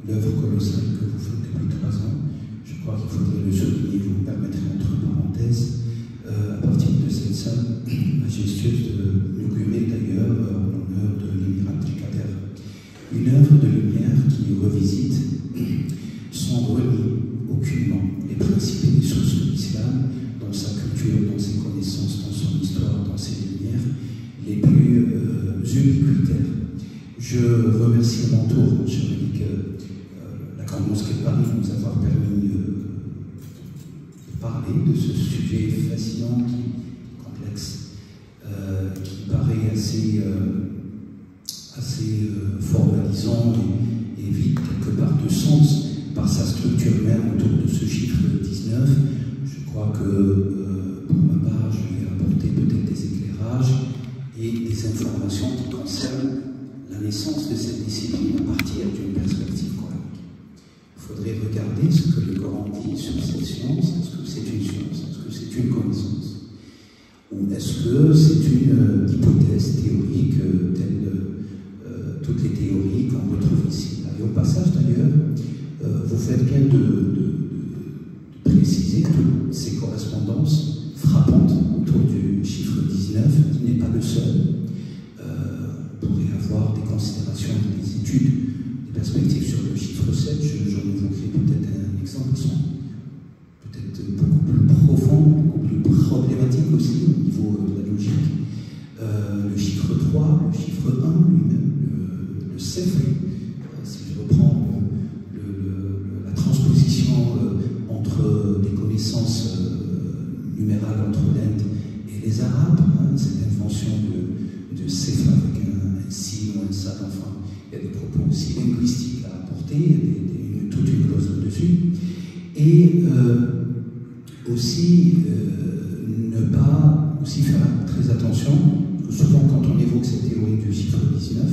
l'œuvre colossale que vous faites depuis 3 ans. Je crois qu'il faudrait le souligner, vous me permettrez entre parenthèses, à partir de cette salle majestueuse de inaugurer d'ailleurs en l'honneur de l'émirat Abdelkader. Une œuvre de lumière qui revisite sans renier aucunement les principes et les sources de l'islam, dans sa culture, dans ses connaissances, dans son histoire, dans ses lumières les plus ubiquitaires. Je remercie à mon tour, mon cher Eric, la Grande Mosquée de Paris de nous avoir permis de parler de ce sujet fascinant, complexe, qui paraît assez formalisant et vide quelque part de sens par sa structure même autour de ce chiffre 19. Je crois que pour ma part, je vais apporter peut-être des éclairages et des informations qui concernent la naissance de cette discipline à partir d'une perspective coranique. Il faudrait regarder ce que le Coran dit sur cette science. Est-ce que c'est une science? Est-ce que c'est une connaissance? Ou est-ce que c'est une hypothèse théorique telle toutes les théories qu'on retrouve ici? Et au passage d'ailleurs, vous faites bien de préciser toutes ces correspondances frappantes autour du chiffre 19, qui n'est pas le seul. On pourrait avoir des considérations, des études, des perspectives sur le chiffre 7. J'en évoquerai peut-être un exemple qui sont peut-être beaucoup plus profonds, beaucoup plus problématiques aussi au niveau de la logique. Le chiffre 3, le chiffre 1 lui-même, le CEF, si je reprends la transposition entre des connaissances numérales entre l'Inde et les Arabes, cette invention de CEF avec un signe ou un sad, enfin, il y a des propos aussi linguistiques à apporter, toute une clause au-dessus. Et aussi, ne pas aussi faire très attention, souvent quand on évoque cette théorie du chiffre 19,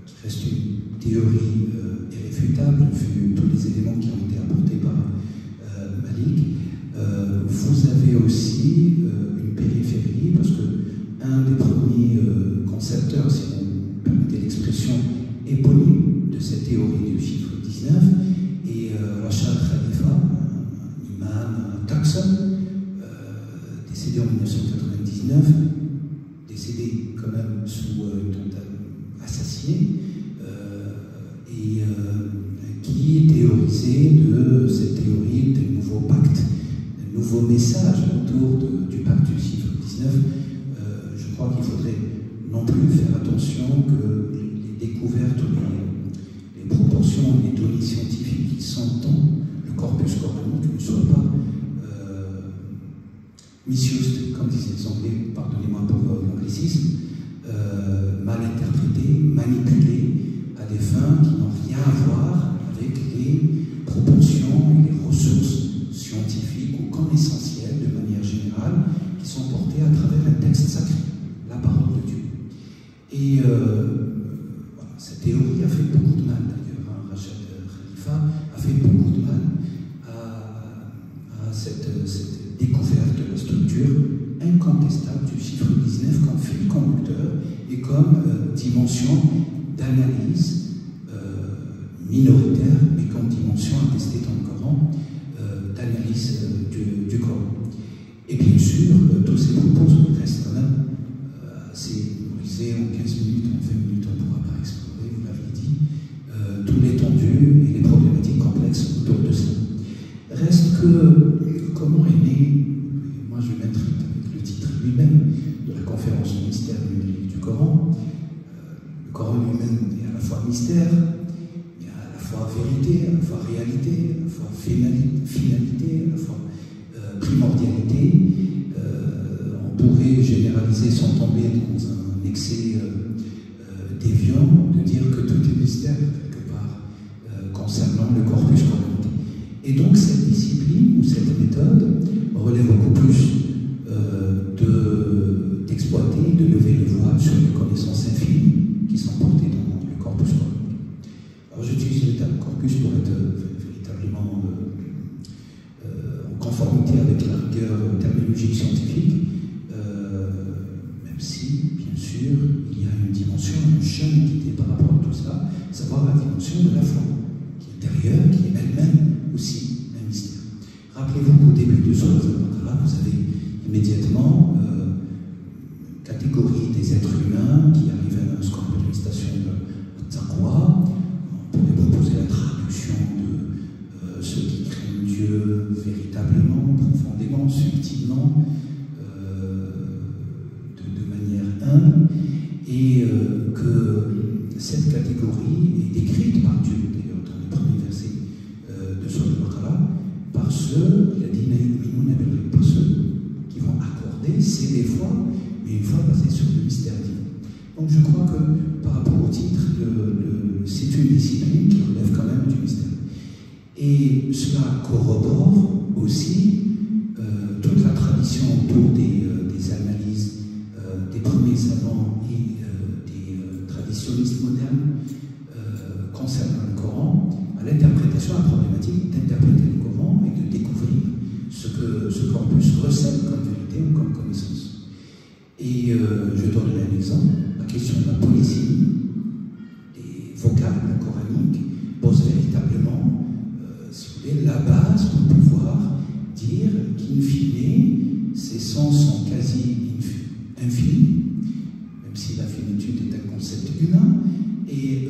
qui reste une théorie irréfutable, vu tous les éléments qui ont été apportés par Malik, vous avez aussi une périphérie, parce que un des premiers concepteurs, si vous permettez l'expression, éponyme de cette théorie du chiffre 19, et Rachad Khalifa, un imam, un Tucson, décédé en 1999, décédé quand même sous assassiné, et qui théorisait de cette théorie des nouveaux pactes, des nouveaux messages autour du pacte du chiffre 19. Je crois qu'il faudrait non plus faire attention que les découvertes, les proportions, les données scientifiques qui sont dans le corpus coranique ne soient pas misused, comme disaient les Anglais, pardonnez-moi pour l'anglicisme, mal interprétées, manipulées à des fins qui n'ont rien à voir avec les proportions et les ressources scientifiques ou connaissentielles de manière générale qui sont portées à travers un texte sacré, la parole de Dieu. Et voilà, cette théorie a fait beaucoup de mal d'ailleurs. Rachad Khalifa a fait beaucoup de mal à cette découverte de la structure incontestable du chiffre 19 comme fil conducteur et comme dimension d'analyse minoritaire, mais comme dimension attestée dans le Coran, d'analyse du Coran. Et bien sûr, tous ces propos restent quand même assez brisés en 15 minutes, en 20 minutes, on ne pourra pas explorer, vous l'avez dit, tout l'étendue et les problématiques complexes autour de ça. Reste que, comment est né, moi je vais mettre avec le titre lui-même de la conférence du mystère numérique du Coran. Le Coran lui-même est à la fois mystère, mais à la fois vérité, à la fois réalité, à la fois finalité, à la fois primordialité. On pourrait généraliser sans tomber dans un excès déviant de dire que tout est mystère quelque part concernant le corpus coranique. Et donc cette discipline ou cette méthode relève beaucoup plus d'exploiter, de lever le voile sur les connaissances infinies qui sont portées dans le corpus coranique. Alors j'utilise le terme corpus pour être véritablement en conformité avec la rigueur terminologique scientifique, même si, bien sûr, il y a une dimension, une chaîne qui est par rapport à tout ça, savoir la dimension de la foi, maintenant de manière humble, et que cette catégorie est décrite par Dieu, d'ailleurs dans les premiers versets de Sourate Al-Baqarah, par ceux, il a dit, par ceux qui vont accorder, c'est des fois, mais une foi basée sur le mystère divin. Donc je crois que par rapport au titre, c'est une discipline qui relève quand même du mystère. Et cela corrobore aussi toute la tradition autour des analyses des premiers savants et des traditionnistes modernes concernant le Coran, à l'interprétation, à la problématique d'interpréter le Coran et de découvrir ce qu'en plus recèle comme vérité ou comme connaissance. Et je donnerai un exemple. La question de la polysémie des vocables coraniques pose véritablement, si vous voulez, la base pour pouvoir dire qu'in fine, ces sens sont quasi infinis, même si la finitude est un concept humain, et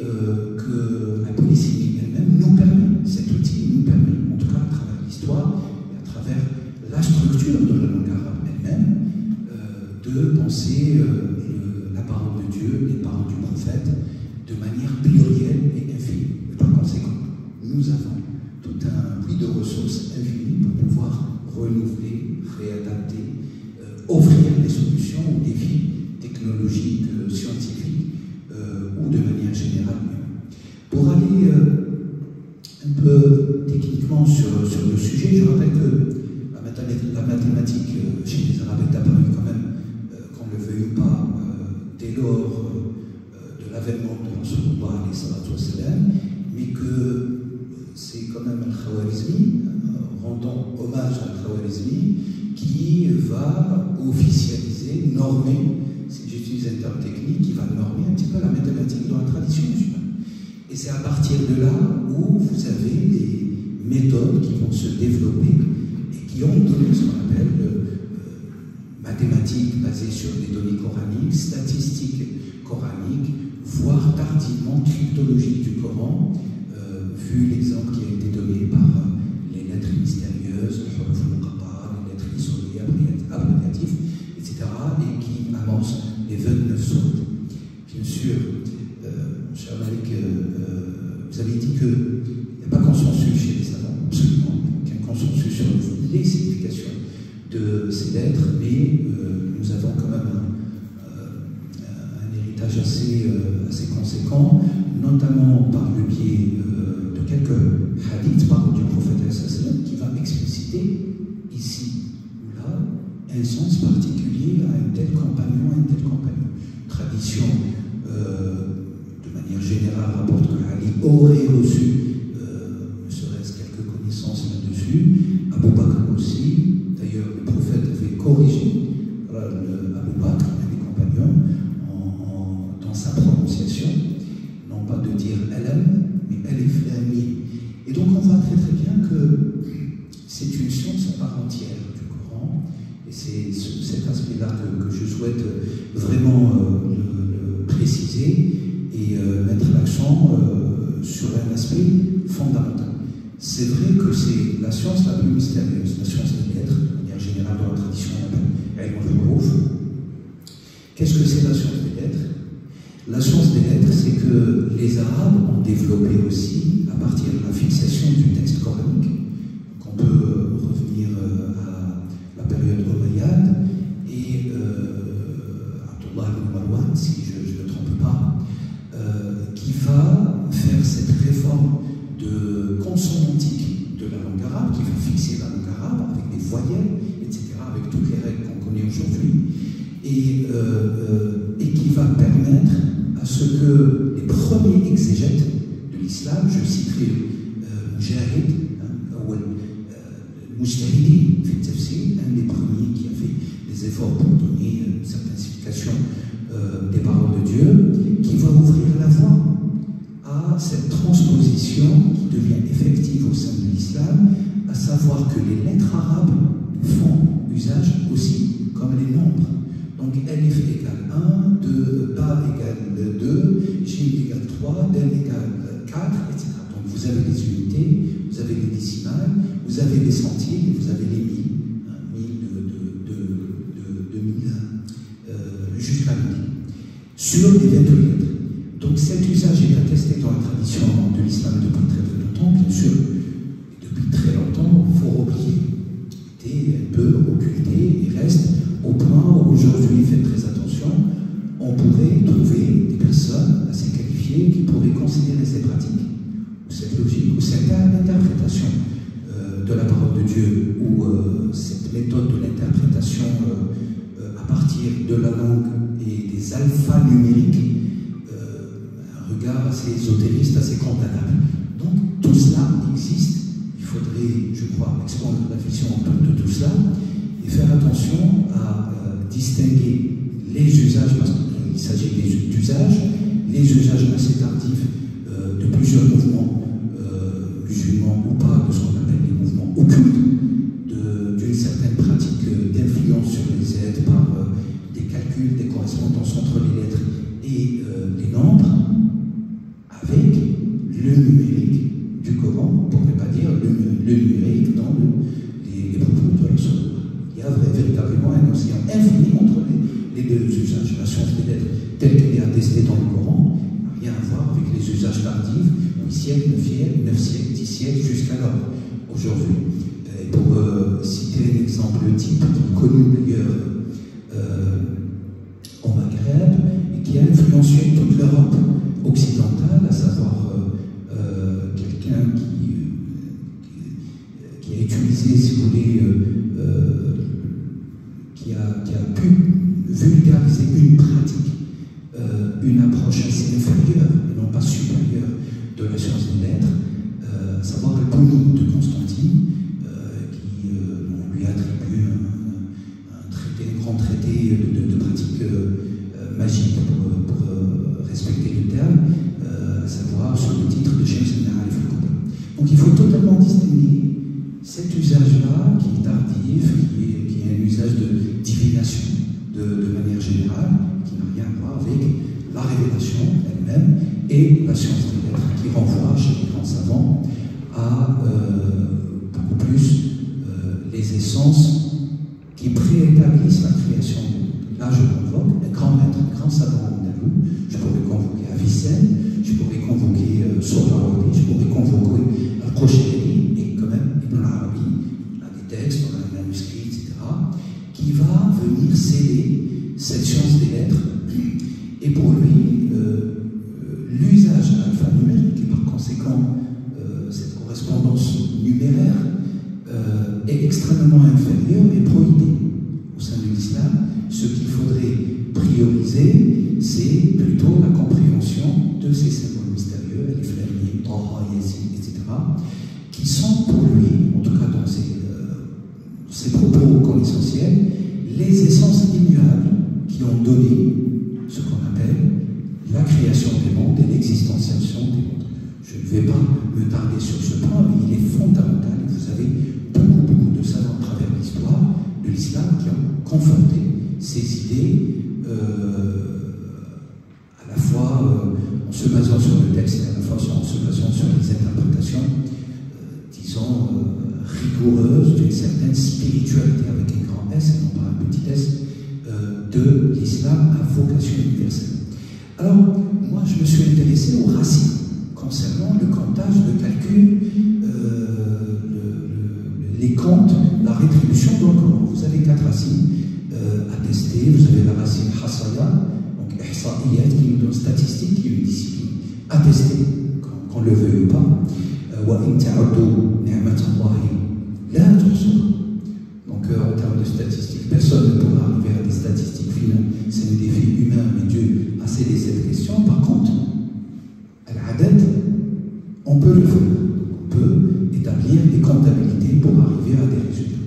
que la polysémie elle-même nous permet, cet outil nous permet, en tout cas à travers l'histoire et à travers la structure de la langue arabe elle-même, de penser la parole de Dieu, les paroles du prophète, de manière plurielle et infinie. Et par conséquent, nous avons tout un puits de ressources infinies pour pouvoir renouveler, réadapter, offrir des solutions aux défis technologiques, scientifiques ou de manière générale. Pour aller un peu techniquement sur le sujet, je rappelle que la mathématique chez les Arabes est apparue quand même, qu'on ne le veuille ou pas, dès lors de l'avènement de Rasulullah alayhi salatu wassalam, mais que c'est quand même Al-Khwarizmi, rendant hommage à Al-Khwarizmi, qui va officialiser, normer, si j'utilise un terme technique, qui va normer un petit peu la mathématique dans la tradition musulmane. Et c'est à partir de là où vous avez des méthodes qui vont se développer et qui ont donné ce qu'on appelle mathématiques basées sur des données coraniques, statistiques coraniques, voire tardivement cryptologique du Coran, vu l'exemple qui a été donné par les lettres mystérieuses, les lettres isolées, abréviatives, etc., et qui amorcent les 29 sourates. Bien sûr, cher Malik, vous avez dit qu'il n'y a pas consensus chez les savants, absolument aucun consensus sur les significations de ces lettres, mais nous avons quand même un héritage assez conséquent, notamment par le biais de quelques hadiths, paroles du prophète qui va expliciter ici ou là un sens particulier à un tel compagnon, à un tel compagnon. Tradition, de manière générale, rapporte que Ali aurait reçu ne serait-ce quelques connaissances là-dessus, Abu Bakr aussi. D'ailleurs, le prophète avait corrigé Abu Bakr, un des compagnons, dans sa prononciation, non pas de dire Alam, mais Alif Lam Mim. Et donc on voit très très bien que c'est une science à part entière du Coran, et c'est cet aspect-là que je souhaite vraiment préciser et mettre l'accent sur un aspect fondamental. C'est vrai que c'est la science la plus mystérieuse, la science des lettres, de manière générale dans la tradition, on appelle al-Huruf. Qu'est-ce que c'est la science des lettres? La science des lettres, c'est que les Arabes ont développé aussi, à partir de la fixation du texte coranique, qu'on peut revenir à la période omeyyade, et Abdullah ibn Marwan, si je ne me trompe pas, qui va faire cette réforme de consonantique de la langue arabe, qui va fixer la langue arabe avec des voyelles, etc., avec toutes les règles qu'on connaît aujourd'hui, et qui va permettre à ce que les premiers exégètes de l'islam, je citerai Mujahid, ou Mujtahidi, un des premiers qui a fait des efforts pour donner une certaine signification des paroles de Dieu, qui va ouvrir la voie à cette transposition qui devient effective au sein de l'islam, à savoir que les lettres arabes font usage aussi comme les nombres. Donc Alif égale 1, 2, Ba égale 2, Jim égale 3, Dal égale 4, etc. Donc vous avez les unités, vous avez les décimales, vous avez les centimes, vous avez les 1000, 1000 sur les 28 lettres. Donc cet usage est attesté dans la tradition de l'islam depuis très très longtemps, bien sûr. Depuis très longtemps, il faut oublier. Et un peu occulté, il reste au point où aujourd'hui, faites très attention, on pourrait trouver des personnes assez qualifiées qui pourraient considérer ces pratiques, ou cette logique, ou cette interprétation de la parole de Dieu, ou cette méthode de l'interprétation à partir de la langue et des alphanumériques, un regard assez ésotériste, assez condamnable. Donc tout cela existe. Il faudrait, je crois, expandre la vision autour de tout cela et faire attention à distinguer les usages, parce qu'il s'agit d'usages, les usages assez tardifs de plusieurs mouvements musulmans ou pas, de ce qu'on appelle les mouvements occultes, d'une certaine pratique d'influence sur les êtres par des calculs, des correspondances entre les lettres et les nombres, avec le numérique du Coran, pour ne pas dire le numérique dans les propos de la Sourate. Il y a véritablement un océan infini entre les deux usages. La science des lettres, telle qu'elle est attestée dans le Coran, n'a rien à voir avec les usages tardifs, 8 siècles, 9 siècles, 10 siècles, jusqu'alors, aujourd'hui. Et pour citer un exemple type connu d'ailleurs au Maghreb, et qui a influencé toute l'Europe occidentale, à savoir quelqu'un qui a utilisé, si vous voulez, qui a pu vulgariser une pratique, une approche assez inférieure, et non pas supérieure, de la science des lettres, à savoir le Polype de Constantine, qui lui attribue un grand traité de pratiques magiques pour respecter le terme, à savoir sur le titre de Shams al-Ma'arif al-Kubra. Donc il faut totalement distinguer cet usage-là, qui est tardif, qui est un usage de divination de manière générale, qui n'a rien à voir avec la révélation elle-même et la science des lettres, qui renvoie chez les grands savants à beaucoup plus les essences qui préétablissent la création. Là, je convoque un grand maître, un grand savant andalou. Je pourrais convoquer Avicenne, je pourrais convoquer Sohrawardi, je pourrais convoquer Al-Qushayri, et quand même Ibn Arabi, on a des textes, on a des manuscrits, etc., qui va venir sceller cette science des lettres. Et pour lui, l'usage alphanumérique, et par conséquent cette correspondance numéraire, est extrêmement inférieure et prohibée au sein de l'islam. Ce qu'il faudrait prioriser, c'est plutôt la compréhension de ces symboles mystérieux, les Flammiers, Taha, Yassine, etc., qui sont pour lui, en tout cas dans ses propos comme essentiels, les essences immuables qui ont donné ce qu'on appelle la création des mondes et l'existenciation des mondes. Je ne vais pas me tarder sur ce point, mais il est fondamental. Vous avez beaucoup de savants à travers l'histoire de l'islam qui ont conforté ces idées à la fois en se basant sur le texte et à la fois en se basant sur les interprétations, disons, rigoureuses d'une certaine spiritualité avec un grand S et non pas un petit s, de l'islam à vocation universelle. Alors, moi, je me suis intéressé aux racines concernant le comptage, le calcul, les comptes, la rétribution dans le Coran. Vous avez 4 racines attestées. Vous avez la racine Hasaya, donc Ihsa'iyat, qui est une statistique, qui est une discipline attestée, qu'on le veuille ou pas. Wa in ta'uddu ni'matallahi la tuhsuha. Donc, en termes de statistiques, personne ne pourra arriver à des statistiques finales. C'est le défi humain, mais Dieu a cédé cette question. Par contre, al-adad, on peut le faire. On peut établir des comptabilités pour arriver à des résultats.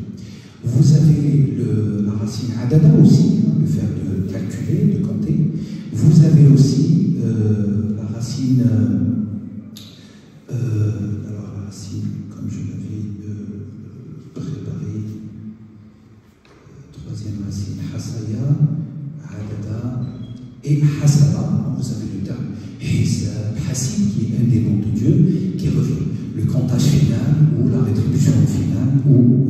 Vous avez la racine adada aussi, hein, le fait de calculer, de compter. Vous avez aussi la racine, comme je l'avais préparé, troisième racine, hasaya, adada et hasaba. Vous avez le terme hisab, hasib, qui est un des noms de Dieu, qui revient. Le comptage final, ou la rétribution finale, ou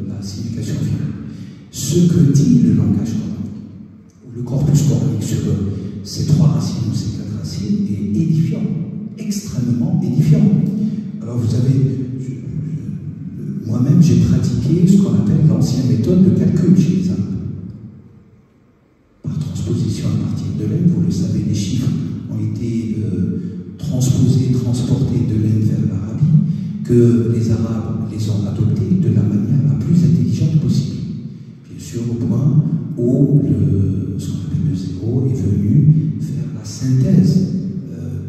la signification finale. Ce que dit le langage coranique, ou le corpus coranique sur ces 3 récit est édifiant, extrêmement édifiant. Alors vous avez, moi-même j'ai pratiqué ce qu'on appelle l'ancienne méthode de calcul chez les Arabes. Par transposition à partir de l'Inde, vous le savez, les chiffres ont été transposés, transportés de l'Inde vers l'Arabie, que les Arabes les ont adoptés de la manière la plus intelligente possible. Bien sûr, au point où ce qu'on appelle le zéro est venu faire la synthèse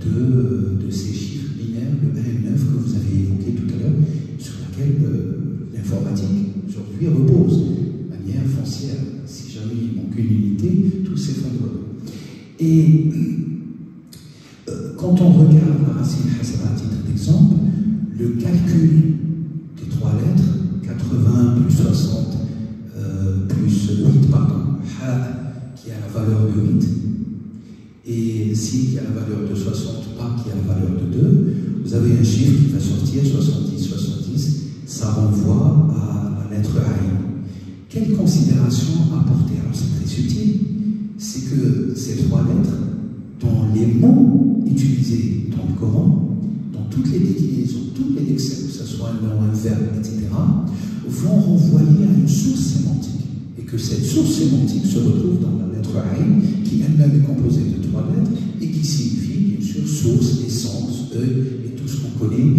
de ces chiffres binaires, le 1 et le 9 que vous avez évoqué tout à l'heure, sur laquelle l'informatique aujourd'hui repose de manière foncière. Si jamais il manque une unité, tout s'effondre. Et quand on regarde la racine hasana à titre d'exemple, le calcul des 3 lettres, 80 plus 60 plus 8, pardon, ha qui a la valeur de 8, et si qui a la valeur de 60, pa qui a la valeur de 2, vous avez un chiffre qui va sortir 70, 70, ça renvoie à la lettre aïn. Quelle considération apporter? Alors c'est très subtil, c'est que ces 3 lettres, dans les mots utilisés dans le Coran, dans toutes les déclinaisons, toutes les lexèmes, que ce soit un nom, un verbe, etc., vont renvoyer à une source sémantique. Et que cette source sémantique se retrouve dans la lettre aïn, qui elle-même est composée de 3 lettres, et qui signifie, bien sûr, source, essence, et tout ce qu'on connaît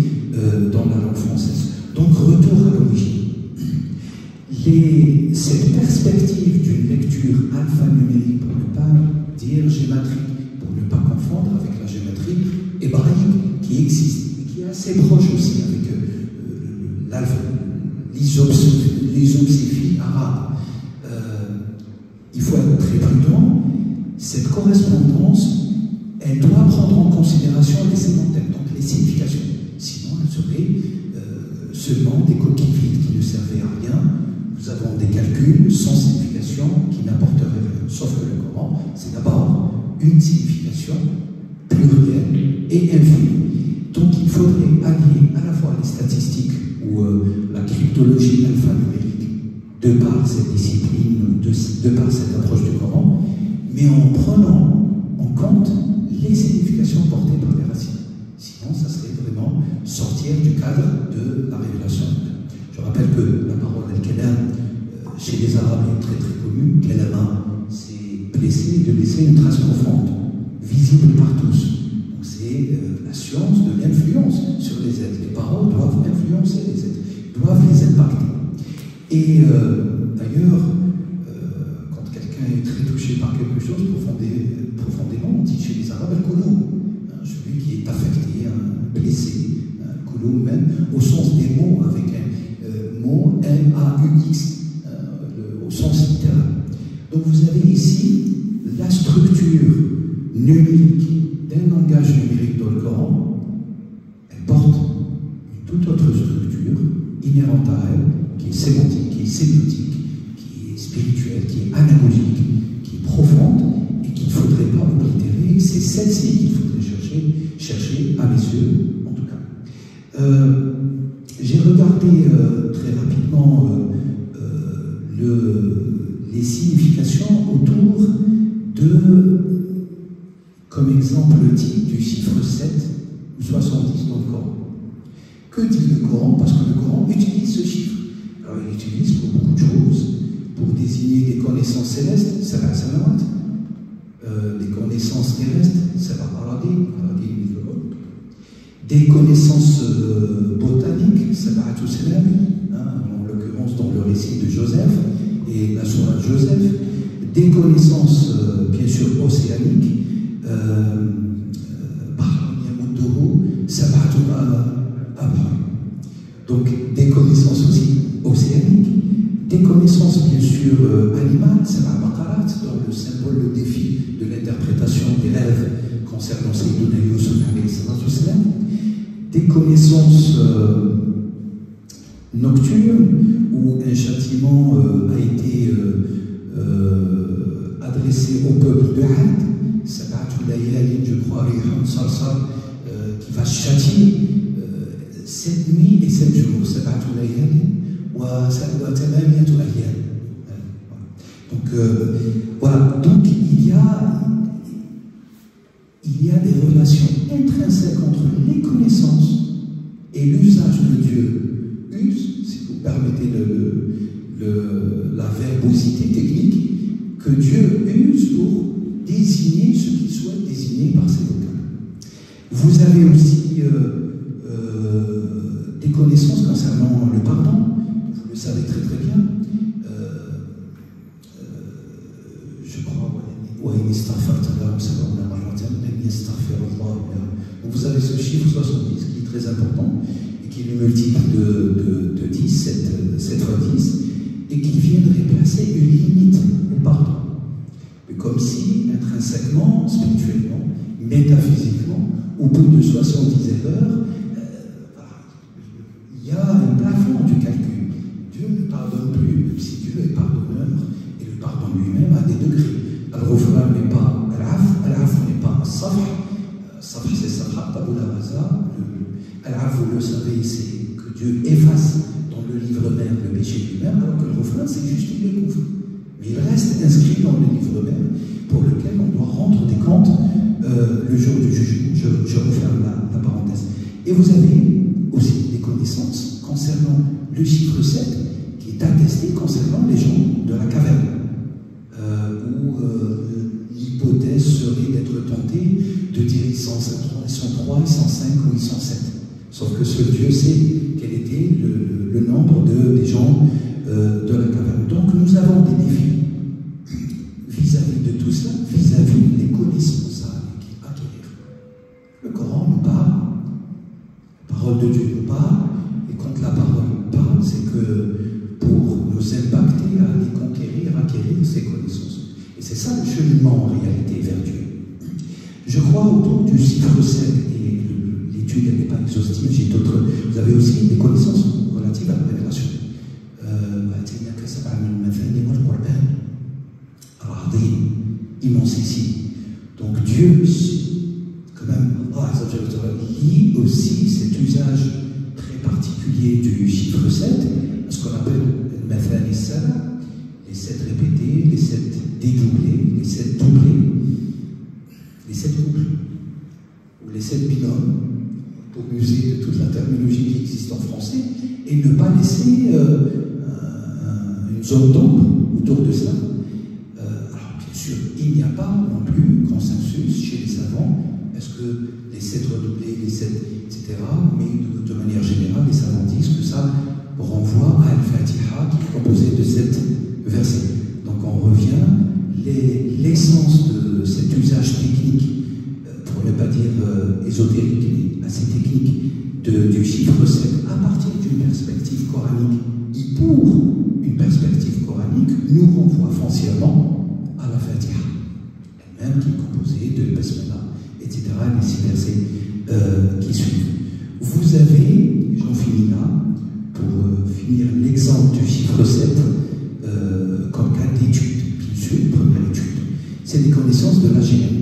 dans la langue française. Donc, retour à l'origine. Cette perspective d'une lecture alphanumérique, pour ne pas dire géométrique, pour ne pas confondre avec la géométrie hébraïque qui existe, et qui est assez proche aussi avec l'isopséphie arabe. Il faut être très prudent. Cette correspondance, elle doit prendre en considération les sémantiques, donc les significations. Sinon, elle serait seulement des coquilles vides qui ne servaient à rien. Nous avons des calculs sans signification qui n'apporteraient rien. Sauf que le Coran, c'est d'abord une signification plurielle et infinie. Donc il faudrait allier à la fois les statistiques ou la cryptologie alphanumérique de par cette discipline, de par cette approche du Coran, mais en prenant en compte les significations portées par les racines. Sinon, ça serait vraiment sortir du cadre de la révélation. Je rappelle que la parole al-kalam chez les Arabes est très très connue. Kalama, c'est blesser, de laisser une trace profonde, visible par tous. Donc c'est la science de l'influence sur les êtres. Les paroles doivent influencer les êtres, doivent les impacter. Et d'ailleurs, quand quelqu'un est très touché par quelque chose profondément, on dit chez les Arabes al-Qulub, celui qui est affecté, blessé, Qulub même, au sens des mots, avec un mot M-A-U-X, au sens littéral. Donc vous avez ici la structure numérique d'un langage numérique dans le Coran. Elle porte une toute autre structure inhérente à elle, qui est sémantique, qui est sémiotique, qui est spirituelle, qui est analogique, qui est profonde, et qu'il ne faudrait pas oblitérer. C'est celle-ci qu'il faudrait chercher, à mes yeux, en tout cas. J'ai regardé très rapidement les significations autour de, comme exemple type du chiffre 7 ou 70 dans le Coran. Que dit le Coran? Parce que le Coran utilise ce chiffre. Alors il l'utilise pour beaucoup de choses, pour désigner des connaissances célestes, ça va des connaissances terrestres, ça va des connaissances botaniques, ça va en l'occurrence dans le récit de Joseph et la sourate Joseph, des connaissances bien sûr océaniques, donc des connaissances aussi océaniques, des connaissances bien sûr animales, dans le symbole, le défi de l'interprétation des rêves concernant Sayyidina Yusuf, des connaissances nocturnes où un châtiment a été adressé au peuple de Had, je crois, qui va châtier 7 nuits et 7 jours. Donc voilà, donc il y il y a des relations intrinsèques entre les connaissances et l'usage que Dieu use, si vous permettez la verbosité technique, que Dieu use pour désigner ce qu'il souhaite désigner par ses vocables. Vous avez aussi des connaissances concernant le pardon, vous le savez très très bien. Je crois, vous avez ce chiffre 70 qui est très important et qui est le multiple de 10, 7 fois 10, et qui vient de remplacer une limite au pardon. Mais comme si, intrinsèquement, spirituellement, métaphysiquement, au bout de 70 erreurs, il y a un plafond du calcul. Dieu ne pardonne plus, même si Dieu est pardonneur, et le pardon lui-même a des degrés. Al-Ghufran n'est pas Al-Af n'est pas Al-Safh. Safh, c'est Safha Taboula Raza. Al-Af, vous le savez, c'est que Dieu efface dans le livre mère le péché lui-même, alors que le Ghufran, c'est juste une découvre. Mais il reste inscrit dans le livre mère pour lequel on doit rendre des comptes le jour du jugement. Je referme la parenthèse. Et vous avez aussi des connaissances concernant le chiffre 7 qui est attesté concernant les gens de la caverne. Où l'hypothèse serait d'être tenté de dire ils sont 3, ils sont 5 ou ils sont 7. Sauf que ce Dieu sait quel était le nombre des gens de la caverne. Donc nous avons des défis vis-à-vis de tout cela, vis-à-vis des connaissances à acquérir. Le Coran nous parle, la parole de Dieu nous parle, et quand la parole nous parle, c'est que pour nous impacter à les conquérir, acquérir ces connaissances. Et c'est ça le cheminement en réalité vers Dieu. Je crois autour du chiffre 7, et l'étude n'est pas exhaustive, j'ai d'autres. Vous avez aussi des connaissances relatives à la révélation. Immensissime. Donc Dieu, quand même, lie aussi cet usage très particulier du chiffre 7, ce qu'on appelle le Mathan Sala, les 7 répétés, les 7 dédoublés, les 7 doublés, les 7 couples, ou les 7 binômes, pour user de toute la terminologie qui existe en français, et ne pas laisser une zone d'ombre autour de ça. Alors bien sûr, il n'y a pas non plus consensus chez les savants, est-ce que les 7 redoublés, les 7, etc., mais de manière générale, les savants disent que ça renvoie à Al-Fatiha qui est composé de 7 versets. Donc on revient, l'essence de cet usage technique, pour ne pas dire ésotérique, mais assez technique, du chiffre 7, à partir d'une perspective coranique, qui pour une perspective coranique nous renvoie foncièrement à la Fatiha, elle-même qui est composée de Basmala, etc., les 6 versets qui suivent. Vous avez, j'en finis là, pour finir l'exemple du chiffre 7, comme cas d'étude, bien sûr, première étude, c'est des connaissances de l'AGM.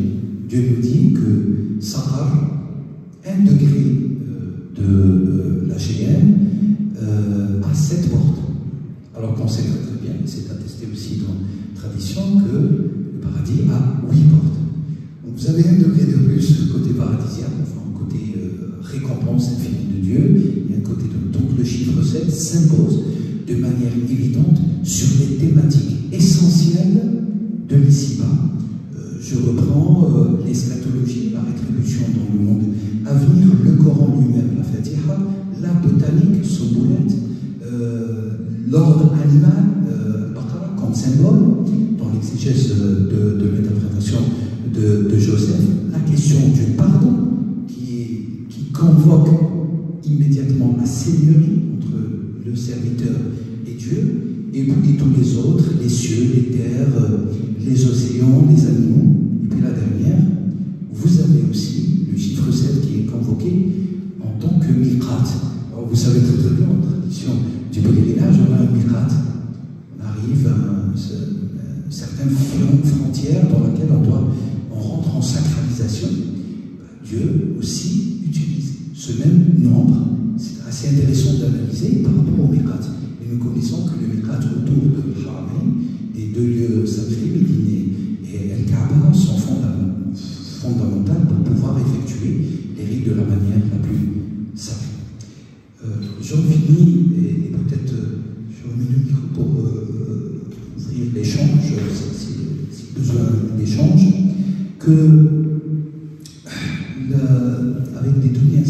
Dieu nous dit que Sahar, 1 degré de l'AGM, a 7 portes. Alors qu'on sait très bien, c'est attesté aussi dans la tradition, que le paradis a 8 portes. Donc vous avez 1 degré de plus côté paradisiaque, enfin côté récompense infinie de Dieu, et un côté de... Donc le chiffre 7 s'impose de manière évidente sur les thématiques essentielles de l'ici-bas. Je reprends l'eschatologie, la rétribution dans le monde à venir, le Coran lui-même, la Fatiha, la botanique, Soboulette, l'ordre animal, Baqara, comme symbole, dans l'exégèse de l'interprétation de Joseph, la question du pardon qui convoque immédiatement la seigneurie entre le serviteur et Dieu, et tous les autres, les cieux, les terres, les océans, les animaux. Et puis la dernière, vous avez aussi le chiffre 7 qui est convoqué en tant que miqat. Alors vous savez très bien, en tradition du pèlerinage, on a un miqat. On arrive à certaines frontières dans lesquelles on rentre en sacralisation. Dieu aussi utilise ce même nombre. C'est assez intéressant d'analyser par rapport au miqat. Et nous connaissons que le miqat autour de Haramain, des 2 lieux sacrés, Médine et El-Kaaba, sont fondamentales pour pouvoir pour ouvrir l'échange, si besoin d'échange, que avec des données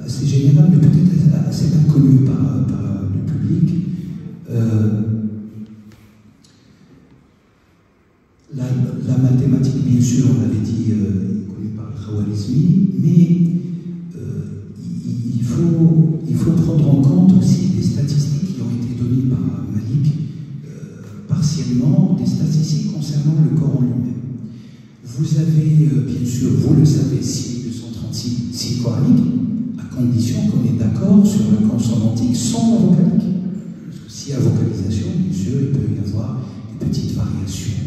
assez générales, mais peut-être assez inconnues par le public, la mathématique, bien sûr, on l'avait dit, connue par le Khwarizmi, mais il faut prendre en compte aussi des statistiques qui ont été données par Malik, partiellement, des statistiques concernant le Coran lui-même. Vous avez, bien sûr, vous le savez, 6236 signes coraniques, à condition qu'on est d'accord sur la consonantique sans la vocalique. Parce que s'il y a vocalisation, bien sûr, il peut y avoir des petites variations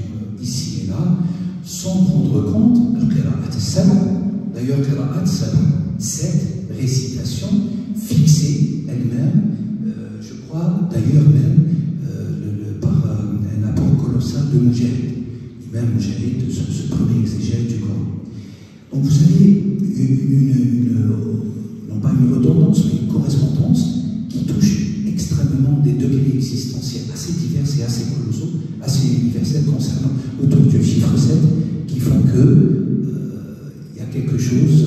ici et là, sans prendre compte de qira'at as-sab'a. D'ailleurs, qira'at as-sab'a, cette récitation fixée elle-même, je crois d'ailleurs même par un apport colossal de Mujahid, même Mujahid, ce premier exégète du Coran. Donc vous avez non pas une redondance, mais une correspondance qui touche extrêmement des degrés existentiels assez divers et assez colossaux, assez universels concernant autour du chiffre 7, qui font que il y a quelque chose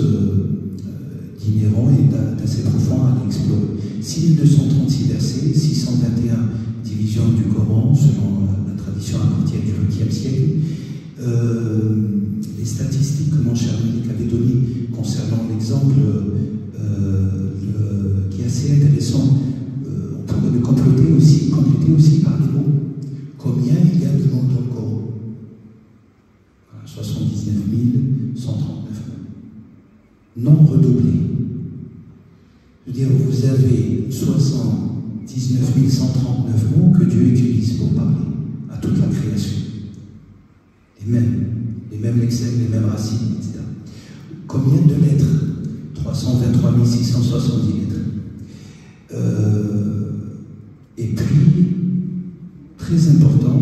d'inhérent et d'assez profond à explorer. 6236 versets, 621 divisions du Coran, selon la tradition à partir du XXe siècle. Les statistiques que mon cher Malik avait données concernant l'exemple qui est assez intéressant, on pourrait le compléter aussi par les mots. Combien il y a de mots dans le Coran? 79 139 mots. Non redoublés. Je veux dire, vous avez 79 139 mots que Dieu utilise pour parler à toute la création. Les mêmes lexèmes, les mêmes racines, etc. Combien de lettres? 323 670 lettres. Et puis, très important,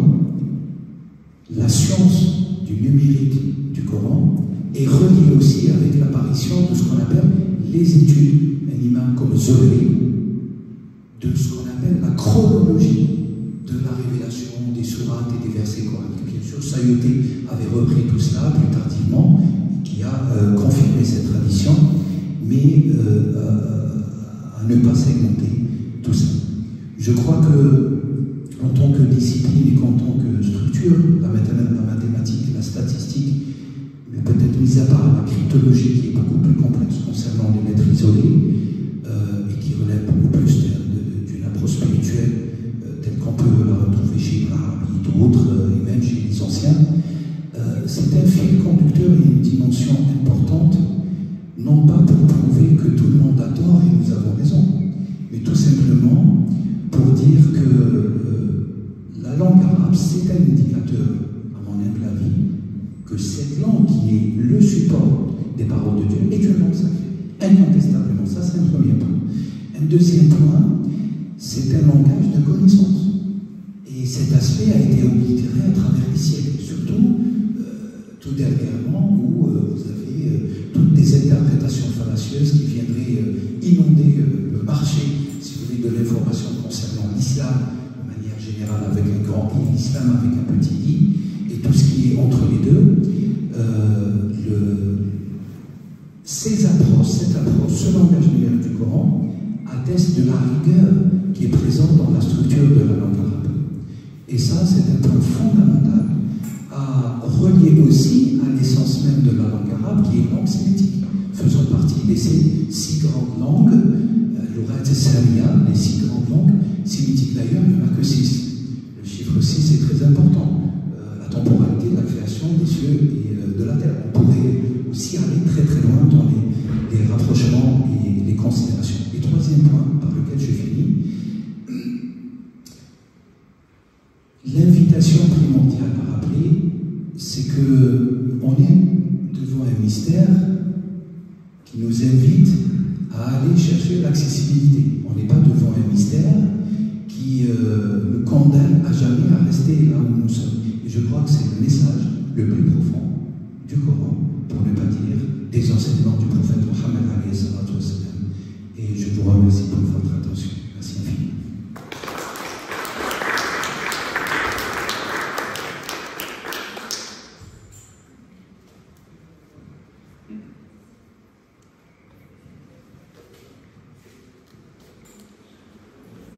la science du numérique du Coran est reliée aussi avec l'apparition de ce qu'on appelle les études, un imam comme Zohri, de ce qu'on appelle la chronologie de la révélation des sourates et des versets coraniques. Bien sûr, Sayuti avait repris tout cela plus tardivement, qui a confirmé cette tradition, mais à ne pas segmenter tout ça. Je crois que, en tant que discipline et qu'en tant que structure, la mathématique, la statistique, mais peut-être mise à part la cryptologie qui est beaucoup plus complexe concernant les lettres isolées et qui relève beaucoup plus d'une approche spirituelle telle qu'on peut la retrouver chez Ibn Arabi et d'autres, et même chez les anciens, c'est un fil conducteur et une dimension importante, non pas pour prouver que tout le monde a tort et nous avons raison, mais tout simplement pour dire que la langue arabe, c'est un indicateur, à mon humble avis, que cette langue qui est le support des paroles de Dieu est une langue sacrée, incontestablement. Ça, c'est un premier point. Un deuxième point, c'est un langage de connaissance. Et cet aspect a été oblitéré à travers les siècles, surtout tout dernièrement où vous avez toutes des interprétations fallacieuses qui viendraient inonder le marché, si vous voulez, de l'information concernant l'islam de manière générale avec un grand I, l'islam avec un petit I, et tout ce qui est entre les deux. Cette approche, ce langage numérique du Coran atteste de la rigueur qui est présente dans la structure de la langue arabe. Et ça, c'est un point fondamental à relier aussi à l'essence même de la langue arabe, qui est une langue sémitique, faisant partie de ces 6 grandes langues, l'Urat et Samia, les 6 grandes langues sémitiques. D'ailleurs, il n'y en a que 6. Le chiffre 6 est très important. La temporalité de la création des cieux et de la terre. On pourrait aussi aller très très loin dans les rapprochements et les considérations. Et troisième point, par lequel je finis, l'invitation primordiale à rappeler, c'est qu'on est devant un mystère qui nous invite à aller chercher l'accessibilité. On n'est pas devant un mystère qui nous condamne à jamais à rester là où nous sommes. Et je crois que c'est le message le plus profond du Coran, pour ne pas dire des enseignements du prophète Mohammed. Et je vous remercie pour votre attention. Merci infiniment.